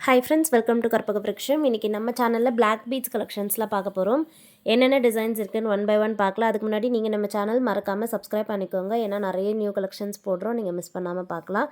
Hi friends, welcome to கற்பக விருட்சம். இன்றைக்கி நம்ம சேனலில் பிளாக் பீட்ஸ் கலெக்ஷன்ஸ்லாம் பார்க்க போகிறோம். என்னென்ன டிசைன்ஸ் இருக்குன்னு ஒன் பை ஒன் பார்க்கலாம். அதுக்கு முன்னாடி நீங்கள் நம்ம சேனல் மறக்காமல் சப்ஸ்கிரைப் பண்ணிக்கோங்க. ஏன்னா நிறைய நியூ கலெக்ஷன்ஸ் போடுறோம், நீங்கள் மிஸ் பண்ணாமல் பார்க்கலாம்.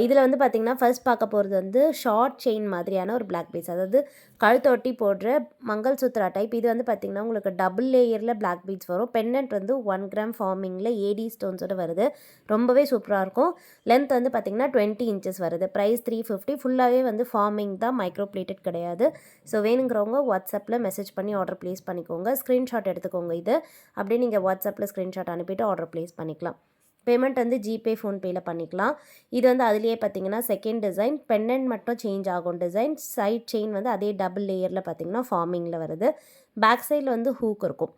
இதில் வந்து பார்த்திங்கன்னா ஃபர்ஸ்ட் பார்க்க போகிறது வந்து ஷார்ட் செயின் மாதிரியான ஒரு பிளாக் பீட்ஸ், அதாவது கழுத்தொட்டி போடுற மங்கள் சூத்ரா டைப். இது வந்து பார்த்திங்கன்னா உங்களுக்கு டபுள் லேயரில் பிளாக் பீட்ஸ் வரும். பென்னண்ட் வந்து 1 கிராம் ஃபார்மிங்கில் ஏடி ஸ்டோன்ஸோடு வருது. ரொம்பவே சூப்பராக இருக்கும். லென்த் வந்து பார்த்திங்கன்னா 20 இன்ச்சஸ் வருது. ப்ரைஸ் 350. ஃபுல்லாகவே வந்து ஃபார்மிங் தான், மைக்ரோ பிளேட்டட் கிடையாது. ஸோ வேணுங்கிறவங்க வாட்ஸ்அப்பில் மெசேஜ் பண்ணி ஆர்டர் ப்ளேஸ் பண்ணிக்கோங்க. ஸ்க்ரீன்ஷாட் எடுத்துக்கோங்க. இது அப்படியே நீங்கள் வாட்ஸ்அப்பில் ஸ்க்ரீன்ஷாட் அனுப்பிட்டு ஆர்டர் ப்ளேஸ் பண்ணிக்கலாம். பேமெண்ட் வந்து ஜிபே ஃபோன்பேயில் பண்ணிக்கலாம். இது வந்து அதுலேயே பார்த்தீங்கன்னா செகண்ட் டிசைன், பெண்டன்ட் மட்டும் சேஞ்ச் ஆகும் டிசைன். சைட் செயின் வந்து அதே டபுள் லேயரில் பார்த்தீங்கன்னா ஃபார்மிங்கில் வருது. பேக் சைடில் வந்து ஹூக் இருக்கும்.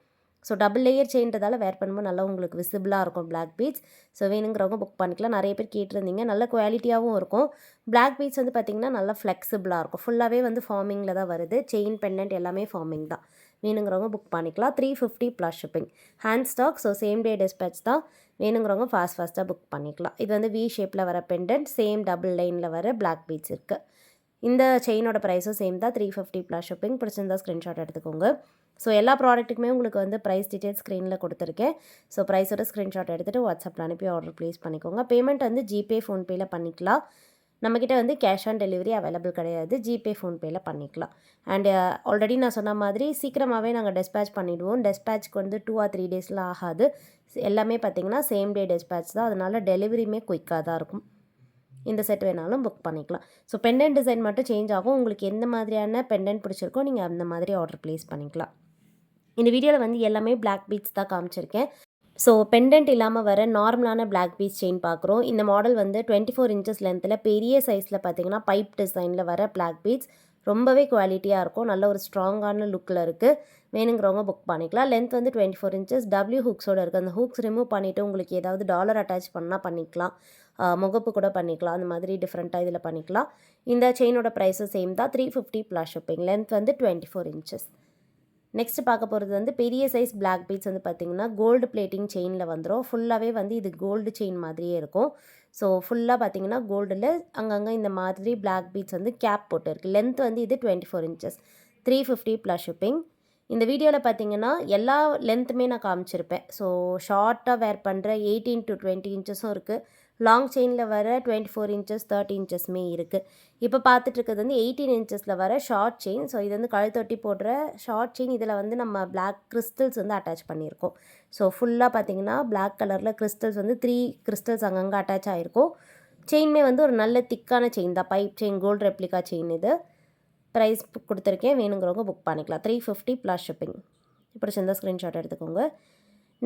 ஸோ டபுள் லேயர் செயின்றதால வேர் பண்ணும்போது நல்லா உங்களுக்கு விசிபிளாக இருக்கும் பிளாக் பீட்ஸ். ஸோ வேணுங்கிறவங்க புக் பண்ணிக்கலாம். நிறைய பேர் கேட்டிருந்தீங்க. நல்ல குவாலிட்டியாகவும் இருக்கும். பிளாக் பீட்ஸ் வந்து பார்த்திங்கன்னா நல்லா ஃப்ளெக்சிபிளாக இருக்கும். ஃபுல்லாகவே வந்து ஃபார்மிங்கில் தான் வருது. செயின் பெண்டன்ட் எல்லாமே ஃபார்மிங் தான். வேணுங்கிறவங்க புக் பண்ணிக்கலாம். 350 plus shipping. Hand stock. So same day dispatch தான். வேணுங்கிறவங்க ஃபாஸ்ட்டாக புக் பண்ணிக்கலாம். இது வந்து வி ஷேப்பில் வர பெண்டன்ட், சேம் டபுள் லைனில் வர பிளாக் பீட்ஸ் இருக்குது. இந்த செயினோட ப்ரைஸும் சேம் தான், 350 ப்ளஸ் ஷிப்பிங். பிடிச்சிருந்தா ஸ்க்ரீன்ஷாட் எடுத்துக்கோங்க. ஸோ எல்லா ப்ராடக்ட்டுக்குமே உங்களுக்கு வந்து ப்ரைஸ் டீட்டெயில்ஸ் ஸ்க்ரீனில் கொடுத்துருக்கேன். ஸோ ப்ரைஸோட ஸ்க்ரீன்ஷாட் எடுத்துகிட்டு வாட்ஸ்அப்பில் அனுப்பி ஆர்டர் ப்ளேஸ் பண்ணிக்கோங்க. பேமெண்ட் வந்து ஜிபே ஃபோன்பேயில் பண்ணிக்கலாம். நம்மக்கிட்ட வந்து கேஷ் ஆன் டெலிவரி அவைலபிள் கிடையாது. ஜிபே ஃபோன்பேயில் பண்ணிக்கலாம். அண்டு ஆல்ரெடி நான் சொன்ன மாதிரி சீக்கிரமாகவே நாங்கள் டெஸ்பேட்ச் பண்ணிவிடுவோம். டெஸ்பேட்ச்க்கு வந்து 2 or 3 டேஸ்லாம் ஆகாது. எல்லாமே பார்த்திங்கன்னா சேம் டே டெஸ்பேட்ச் தான். அதனால் டெலிவரியுமே குயிக்காக தான் இருக்கும். இந்த செட் வேணாலும் புக் பண்ணிக்கலாம். ஸோ பெண்டன்ட் டிசைன் மட்டும் சேஞ்ச் ஆகும். உங்களுக்கு எந்த மாதிரியான பெண்டன்ட் பிடிச்சிருக்கோ நீங்கள் அந்த மாதிரி ஆர்டர் ப்ளேஸ் பண்ணிக்கலாம். இந்த வீடியோவில் வந்து எல்லாமே பிளாக் பீட்ஸ் தான் காமிச்சிருக்கேன். ஸோ பெண்டன்ட் இல்லாமல் வர நார்மலான பிளாக் பீட்ஸ் செயின் பார்க்குறோம். இந்த மாடல் வந்து 24 இன்ச்சஸ் லென்த்தில் பெரிய சைஸில் பார்த்தீங்கன்னா பைப் டிசைனில் வர பிளாக் பீட்ஸ் ரொம்பவே குவாலிட்டியாக இருக்கும். நல்ல ஒரு ஸ்ட்ராங்கான லுக்கில் இருக்குது. வேணுங்கிறவங்க புக் பண்ணிக்கலாம். லென்த் வந்து 24 இன்ச்சஸ் டபிள்யூ ஹூக்ஸோடு இருக்குது. அந்த ஹூக்ஸ் ரிமூவ் பண்ணிவிட்டு உங்களுக்கு ஏதாவது டாலர் அட்டாச் பண்ணால் பண்ணிக்கலாம். முகப்பு கூட பண்ணிக்கலாம். அந்த மாதிரி டிஃப்ரெண்ட்டாக இதில் பண்ணிக்கலாம். இந்த செயினோட ப்ரைஸும் சேம் தான், 350 ப்ளஸ் ஷிப்பிங். லென்த் வந்து 24 இன்ச்சஸ். நெக்ஸ்ட் பார்க்க போகிறது வந்து பெரிய சைஸ் பிளாக் பீட்ஸ் வந்து பார்த்திங்கன்னா கோல்டு பிளேட்டிங் செயினில் வந்துடும். ஃபுல்லாகவே வந்து இது கோல்டு செயின் மாதிரியே இருக்கும். ஸோ ஃபுல்லாக பார்த்திங்கன்னா கோல்டில் அங்கங்கே இந்த மாதிரி பிளாக் பீட்ஸ் வந்து கேப் போட்டு இருக்குது. லென்த் வந்து இது 24 இன்ச்சஸ், 350 ப்ளஸ் ஷிப்பிங். இந்த வீடியோவில் பார்த்திங்கன்னா எல்லா லென்த்துமே நான் காமிச்சிருப்பேன். ஸோ ஷார்ட்டாக வேர் பண்ணுற 18 to 20 இன்ச்சஸும் இருக்குது. லாங் செயினில் வர 24 இன்ச்சஸ் 30 இன்ச்சஸ்மே இருக்குது. இப்போ பார்த்துட்ருக்கிறது வந்து 18 இன்ச்சஸில் வர ஷார்ட் செயின். ஸோ இது வந்து கழுத்தொட்டி போடுற ஷார்ட் செயின். இதில் வந்து நம்ம பிளாக் கிறிஸ்டல்ஸ் வந்து அட்டாச் பண்ணியிருக்கோம். ஸோ ஃபுல்லாக பார்த்திங்கன்னா பிளாக் கலரில் கிறிஸ்டல்ஸ் வந்து 3 கிறிஸ்டல்ஸ் அங்கங்கே அட்டாச் ஆகிருக்கும். செயின்மே வந்து ஒரு நல்ல திக்கான செயின் தான், pipe chain, gold replica chain. இது ப்ரைஸ் கொடுத்துருக்கேன். வேணுங்கிறவங்க புக் பண்ணிக்கலாம். 350 ப்ளஸ் ஷிப்பிங். பிடிச்சிருந்தா ஸ்க்ரீன்ஷாட் எடுத்துக்கோங்க.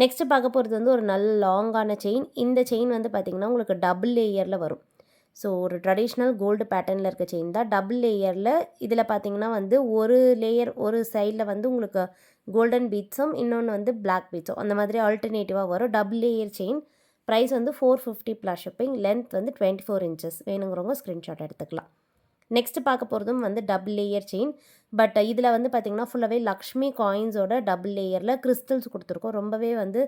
நெக்ஸ்ட்டு பார்க்க போகிறது வந்து ஒரு நல்ல லாங்கான செயின். இந்த செயின் வந்து பார்த்திங்கன்னா உங்களுக்கு டபுள் லேயரில் வரும். ஸோ ஒரு ட்ரெடிஷ்னல் கோல்டு பேட்டர்னில் இருக்க செயின் தான். டபுள் லேயரில் இதில் பார்த்திங்கன்னா வந்து ஒரு லேயர் ஒரு சைடில் வந்து உங்களுக்கு கோல்டன் பீட்ஸும் இன்னொன்று வந்து பிளாக் பீட்ஸும் அந்த மாதிரி ஆல்டர்னேட்டிவாக வரும். Double layer chain. ப்ரைஸ் வந்து 450 ப்ளஸ் ஷிப்பிங். லென்த் வந்து 24 இன்ச்சஸ். வேணுங்கிறவங்க ஸ்க்ரீன்ஷாட் எடுத்துக்கலாம். நெக்ஸ்ட்டு பார்க்க போகிறதும் வந்து டபுள் லேயர் செயின். பட் இதில் வந்து பார்த்திங்கன்னா ஃபுல்லாகவே லக்ஷ்மி காயின்ஸோட டபுள் லேயரில் கிறிஸ்டல்ஸ் கொடுத்துருக்கோம். ரொம்பவே வந்து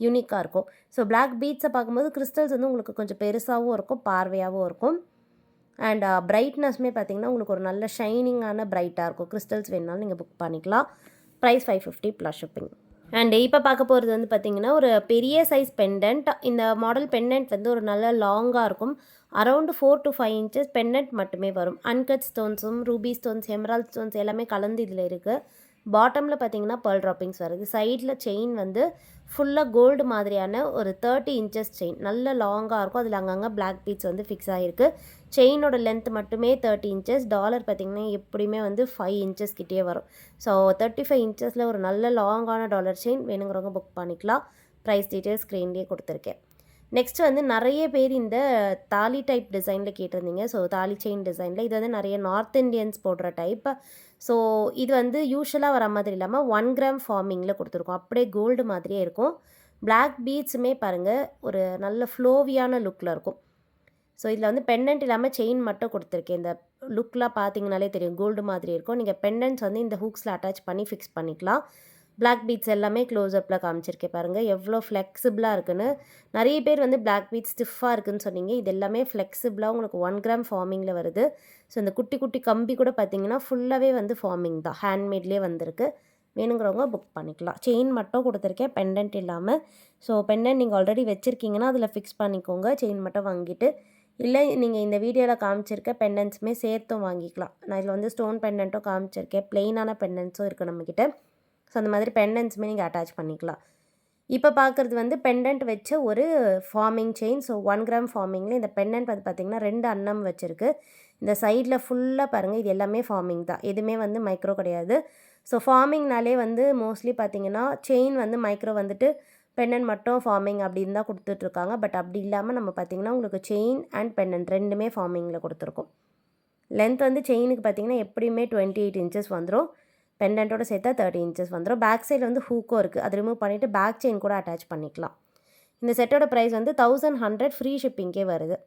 யூனிக்காக இருக்கும். ஸோ பிளாக் பீட்ஸை பார்க்கும்போது கிறிஸ்டல்ஸ் வந்து உங்களுக்கு கொஞ்சம் பெருசாகவும் இருக்கும், பார்வையாகவும் இருக்கும். அண்ட் பிரைட்னஸ்மே பார்த்திங்கன்னா உங்களுக்கு ஒரு நல்ல ஷைனிங்கான பிரைட்டாக இருக்கும். கிறிஸ்டல்ஸ் வேணுனாலும் நீங்கள் புக் பண்ணிக்கலாம். Price 550 plus shipping. அண்ட் இப்போ பார்க்க போகிறது வந்து பார்த்திங்கன்னா ஒரு பெரிய சைஸ் பெண்டன்ட். இந்த மாடல் பெண்டன்ட் வந்து ஒரு நல்ல லாங்காக இருக்கும். அரௌண்டு 4 to 5 இன்ச்சஸ் பெண்டன்ட் மட்டுமே வரும். அன்கட் ஸ்டோன்ஸும், ரூபி ஸ்டோன்ஸ், எமரால்ட் ஸ்டோன்ஸ் எல்லாமே கலந்து இதில் இருக்குது. பாட்டமில் பார்த்திங்கன்னா பேர்ல் ட்ராப்பிங்ஸ் வருது. சைடில் செயின் வந்து ஃபுல்லாக கோல்டு மாதிரியான ஒரு 30 இன்ச்சஸ் செயின். நல்ல லாங்காக இருக்கும். அதில் அங்கங்கே பிளாக் பீட்ஸ் வந்து ஃபிக்ஸ் ஆகிருக்கு. செயினோட லென்த் மட்டுமே 30 இன்ச்சஸ். டாலர் பார்த்திங்கன்னா எப்படியுமே வந்து 5 இன்ச்சஸ் கிட்டே வரும். ஸோ 35 இன்ச்சஸில் ஒரு நல்ல லாங்கான டாலர் செயின். வேணுங்கிறவங்க புக் பண்ணிக்கலாம். ப்ரைஸ் டீட்டெயில்ஸ் ஸ்க்ரீன்லேயே கொடுத்துருக்கேன். நெக்ஸ்ட் வந்து நிறைய பேர் இந்த தாலி டைப் டிசைனில் கேட்டிருந்தீங்க. ஸோ தாலி செயின் டிசைனில் இது வந்து நிறைய நார்த் இண்டியன்ஸ் போடுற டைப். ஸோ இது வந்து யூஷுவலாக வர மாதிரி இல்லாமல் 1 கிராம் ஃபார்மிங்கில் கொடுத்துருக்கோம். அப்படியே கோல்டு மாதிரியே இருக்கும். பிளாக் பீட்ஸுமே பாருங்கள் ஒரு நல்ல ஃப்ளோவியான லுக்கில் இருக்கும். ஸோ இதில் வந்து பெண்டன்ட் இல்லாமல் செயின் மட்டும் கொடுத்துருக்கேன். இந்த லுக்லாம் பார்த்தீங்கனாலே தெரியும், கோல்டு மாதிரி இருக்கும். நீங்கள் பெண்டன்ட்ஸ் வந்து இந்த ஹூக்ஸில் அட்டாச் பண்ணி ஃபிக்ஸ் பண்ணிக்கலாம். பிளாக் பீட்ஸ் எல்லாமே க்ளோஸ்அப்பில் காமிச்சிருக்கேன் பாருங்கள் எவ்வளோ ஃப்ளெக்சிபிளாக இருக்குன்னு. நிறைய பேர் வந்து பிளாக் பீட்ஸ் ஸ்டிஃபாக இருக்குன்னு சொன்னீங்க. இது எல்லாமே ஃப்ளெக்சிபிளாக உங்களுக்கு 1 கிராம் ஃபார்மிங்கில் வருது. ஸோ இந்த குட்டி குட்டி கம்பி கூட பார்த்தீங்கன்னா ஃபுல்லாகவே வந்து ஃபார்மிங் தான், ஹேண்ட்மேட்லேயே வந்திருக்கு. வேணுங்கிறவங்க புக் பண்ணிக்கலாம். செயின் மட்டும் கொடுத்துருக்கேன், பெண்டன்ட் இல்லாமல். ஸோ பெண்டன்ட் நீங்கள் ஆல்ரெடி வச்சுருக்கீங்கன்னா அதில் ஃபிக்ஸ் பண்ணிக்கோங்க, செயின் மட்டும் வாங்கிட்டு. இல்லை நீங்கள் இந்த வீடியோவில் காமிச்சிருக்க பெண்டன்ட்ஸுமே சேர்த்தும் வாங்கிக்கலாம். நான் இதில் வந்து ஸ்டோன் பெண்டன்ட்டும் காமிச்சிருக்கேன், ப்ளெயினான பெண்டன்ட்ஸும் இருக்குது நம்மக்கிட்ட. ஸோ அந்த மாதிரி பெண்டன்ட்ஸுமே நீங்கள் அட்டாச் பண்ணிக்கலாம். இப்போ பார்க்குறது வந்து பெண்டன்ட் வச்ச ஒரு ஃபார்மிங் செயின். ஸோ 1 கிராம் ஃபார்மிங்கில் இந்த பெண்டன்ட் வந்து பார்த்திங்கன்னா 2 அன்னம் வச்சுருக்கு. இந்த சைடில் ஃபுல்லாக பாருங்கள், இது எல்லாமே ஃபார்மிங் தான், எதுவுமே வந்து மைக்ரோ கிடையாது. ஸோ ஃபார்மிங்னாலே வந்து மோஸ்ட்லி பார்த்திங்கன்னா செயின் வந்து மைக்ரோ வந்துட்டு பெண்டன்ட் மட்டும் ஃபார்மிங் அப்படின்னு தான் கொடுத்துட்ருக்காங்க. பட் அப்படி இல்லாமல் நம்ம பார்த்திங்கன்னா உங்களுக்கு செயின் அண்ட் பெண்டன்ட் ரெண்டுமே ஃபார்மிங்கில் கொடுத்துருக்கோம். லென்த் வந்து செயினுக்கு பார்த்திங்கன்னா எப்படியுமே 28 இன்ச்சஸ் வந்துடும், பெண்டன்ட்டோட சேர்த்தா 30 இன்ச்சஸ் வந்துடும். பேக் சைடில் வந்து ஹூக்கும் இருக்குது, அது ரிமூவ் பண்ணிவிட்டு பேக் செயின் கூட அட்டாச் பண்ணிக்கலாம். இந்த செட்டோட ப்ரைஸ் வந்து 1100 ஃப்ரீ ஷிப்பிங்கே வருது.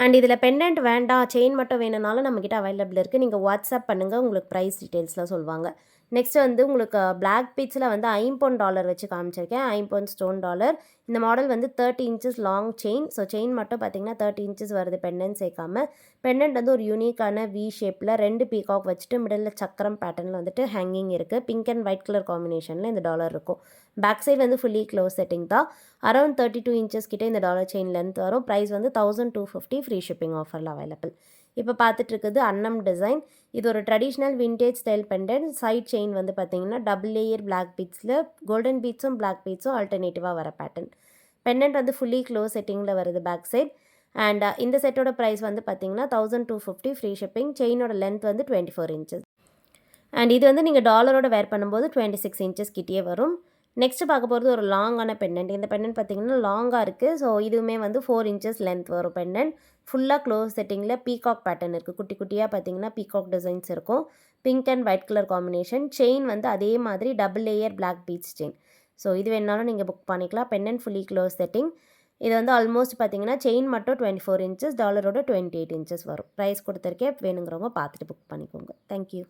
அண்ட் இதில் பெண்டன்ட் வேண்டாம், செயின் மட்டும் வேணும்னாலும் நம்மக்கிட்ட அவைலபிள் இருக்குது. நீங்கள் வாட்ஸ்அப் பண்ணுங்கள், உங்களுக்கு ப்ரைஸ் டீட்டெயில்ஸ்லாம் சொல்லுவாங்க. நெக்ஸ்ட் வந்து உங்களுக்கு பிளாக் பீட்ஸில் வந்து $50 வச்சு காமிச்சிருக்கேன், $50 ஸ்டோன் டாலர். இந்த மாடல் வந்து 30 inches long chain. So chain மட்டும் பார்த்திங்கன்னா 30 இன்ச்சஸ் வருது, பெண்டன்ட் சேர்க்காம. பெண்டன்ட் வந்து ஒரு யூனிக்கான வி ஷேப்பில் 2 பீகாக் வச்சுட்டு மிடில் சக்கரம் பேட்டர்னில் வந்துட்டு ஹேங்கிங் இருக்குது. பிங்க் அண்ட் ஒயிட் கலர் காம்பினேஷனில் இந்த டாலர் இருக்கும். பேக் சைடு வந்து ஃபுல்லி க்ளோஸ் செட்டிங் தான். அரௌண்ட் 32 இன்ச்சஸ் கிட்டே இந்த டாலர் செயின் லென்த் வரும். ப்ரைஸ் வந்து 1250 ஃப்ரீ ஷிப்பிங் ஆஃபரில் அவைலபிள். இப்போ பார்த்துட்டு இருக்குது அன்னம் டிசைன். இது ஒரு traditional vintage style pendant. Side chain வந்து பார்த்திங்கன்னா டபுள் லேயர் பிளாக் பீட்ஸில் கோல்டன் பீட்ஸும் பிளாக் பீட்ஸும் ஆல்டர்னேட்டிவாக வர பேட்டர்ன். பெண்டன்ட் வந்து ஃபுல்லி க்ளோஸ் செட்டிங்கில் வருது பேக் சைட். அண்ட் இந்த செட்டோட ப்ரைஸ் வந்து பார்த்திங்கன்னா 1250 ஃப்ரீ ஷிப்பிங். செயினோட லென்த் வந்து 24 இன்ச்சஸ். அண்ட் இது வந்து நீங்கள் டாலரோட வேர் பண்ணும்போது 26 இன்ச்சஸ் கிட்டே வரும். நெக்ஸ்ட்டு பார்க்க போகிறது ஒரு லாங்கான பெண்டன்ட். இந்த பெண்டன்ட் பார்த்திங்கன்னா லாங்காக இருக்குது. ஸோ இதுவுமே வந்து 4 இன்ச்சஸ் லென்த் வரும் பெண்டன்ட். ஃபுல்லாக க்ளோஸ் செட்டிங்கில் பீகாக் பேட்டர்ன் இருக்குது. குட்டி குட்டியாக பார்த்திங்கன்னா பீகாக் டிசைன்ஸ் இருக்கும். Pink and white colour combination. Chain வந்து அதே மாதிரி double layer black beads chain. So இது வேணாலும் நீங்கள் புக் பண்ணிக்கலாம். Pendant fully close setting. இது வந்து ஆல்மோஸ்ட் பார்த்திங்கன்னா செயின் மட்டும் 24 இன்ச்சஸ், டாலரோட 28 இன்ச்சஸ் வரும். ப்ரைஸ் கொடுத்துருக்கேன், வேணுங்கிறவங்க பார்த்துட்டு புக் பண்ணிக்கோங்க. தேங்க்யூ.